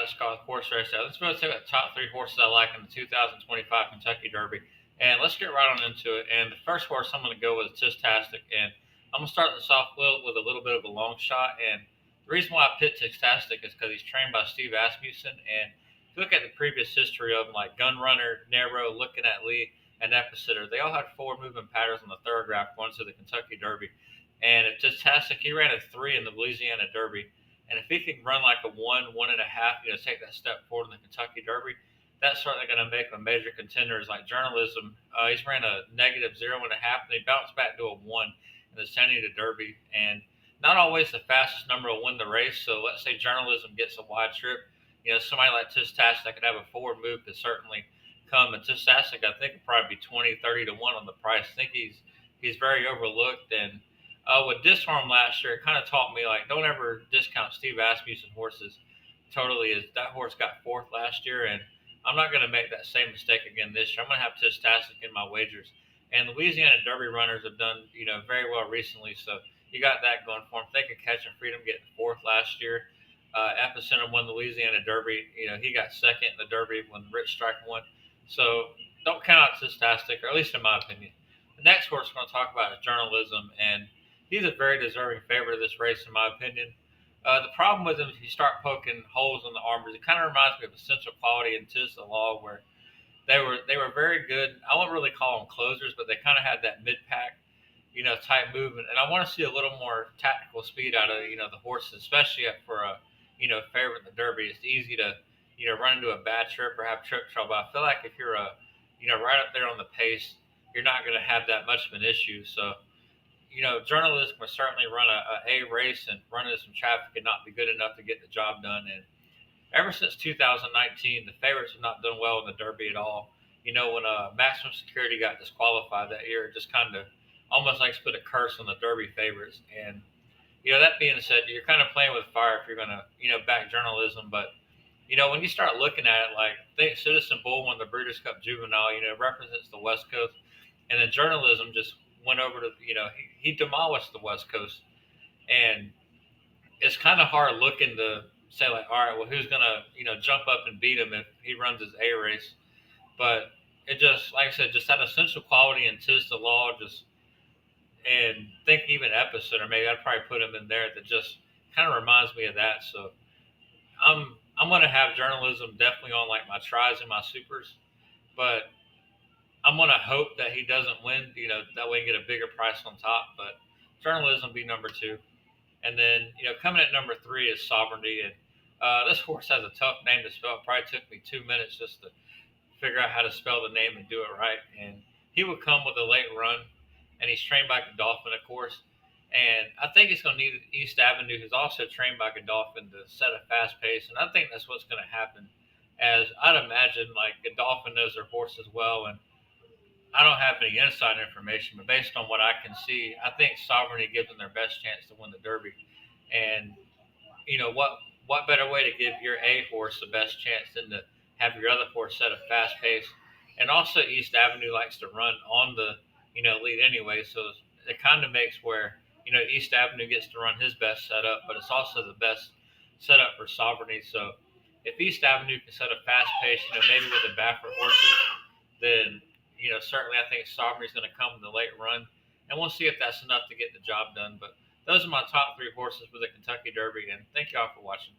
It's called Horse Race Day. Let's go take the top three horses I like in the 2025 Kentucky Derby, and let's get right on into it. And the first horse I'm going to go with is Tastic, and I'm going to start this off with a little bit of a long shot. And the reason why I picked Tastic is because he's trained by Steve Asmussen, and if you look at the previous history of him, like Gunrunner, Narrow, Looking at Lee, and Epicenter, they all had forward moving patterns on the thoroughbred going to the Kentucky Derby. And it's just Tastic. He ran a three in the Louisiana Derby, and if he can run like a one, one and a half, take that step forward in the Kentucky Derby, that's certainly going to make him a major contender. Like journalism, he's ran a negative zero and a half, and he bounced back to a one in the San Diego Derby. And not always the fastest number will win the race. So let's say journalism gets a wide trip. Somebody like Tistastic that could have a forward move could certainly come. And Tistastic, I think, would probably be 20, 30 to 1 on the price. I think he's very overlooked. And with Disarm last year, it kind of taught me like don't ever discount Steve Asmussen horses totally. Is that horse got fourth last year, and I'm not going to make that same mistake again this year. I'm going to have Tistastic in my wagers. And Louisiana Derby runners have done very well recently, so you got that going for them. If they could catch a freedom getting fourth last year. Epicenter won the Louisiana Derby. He got second in the Derby when Rich Strike won. So don't count out Tistastic, or at least in my opinion. The next horse we're going to talk about is Journalism, and he's a very deserving favorite of this race, in my opinion. The problem with him is you start poking holes in the armors. It kind of reminds me of Essential Quality and Tis the Law, where they were very good. I wouldn't really call them closers, but they kind of had that mid pack, type movement. And I want to see a little more tactical speed out of the horses, especially for a favorite in the Derby. It's easy to run into a bad trip or have trip trouble. I feel like if you're right up there on the pace, you're not going to have that much of an issue. So journalists can certainly run a race and run into some traffic and not be good enough to get the job done. And ever since 2019, the favorites have not done well in the Derby at all. When Maximum Security got disqualified that year, it just kind of almost like put a curse on the Derby favorites. And that being said, you're kind of playing with fire if you're going to back journalism. But when you start looking at it, like think Citizen Bull won the Breeders' Cup Juvenile, represents the West Coast, and then journalism just went over to he demolished the West Coast, and it's kind of hard looking to say like, all right, well, who's gonna jump up and beat him if he runs his A race? But it just like I said, just had Essential Quality and Tis the Law, just and think even Epicenter, maybe I'd probably put him in there. That just kind of reminds me of that. So I'm gonna have journalism definitely on like my tries and my supers, but I'm gonna hope that he doesn't win. That way you get a bigger price on top. But journalism be number two, and then coming at number three is Sovereignty. And this horse has a tough name to spell. It probably took me 2 minutes just to figure out how to spell the name and do it right. And he would come with a late run, and he's trained by Godolphin, of course. And I think he's going to need East Avenue, who's also trained by Godolphin, to set a fast pace. And I think that's what's going to happen. As I'd imagine, like Godolphin knows their horse as well, and I don't have any inside information, but based on what I can see, I think Sovereignty gives them their best chance to win the Derby. And what better way to give your A horse the best chance than to have your other horse set a fast pace? And also, East Avenue likes to run on the lead anyway, so it kind of makes where East Avenue gets to run his best setup, but it's also the best setup for Sovereignty. So if East Avenue can set a fast pace, maybe with the Baffert horses, then certainly I think Sovereignty is going to come in the late run, and we'll see if that's enough to get the job done. But those are my top three horses for the Kentucky Derby, and thank y'all for watching.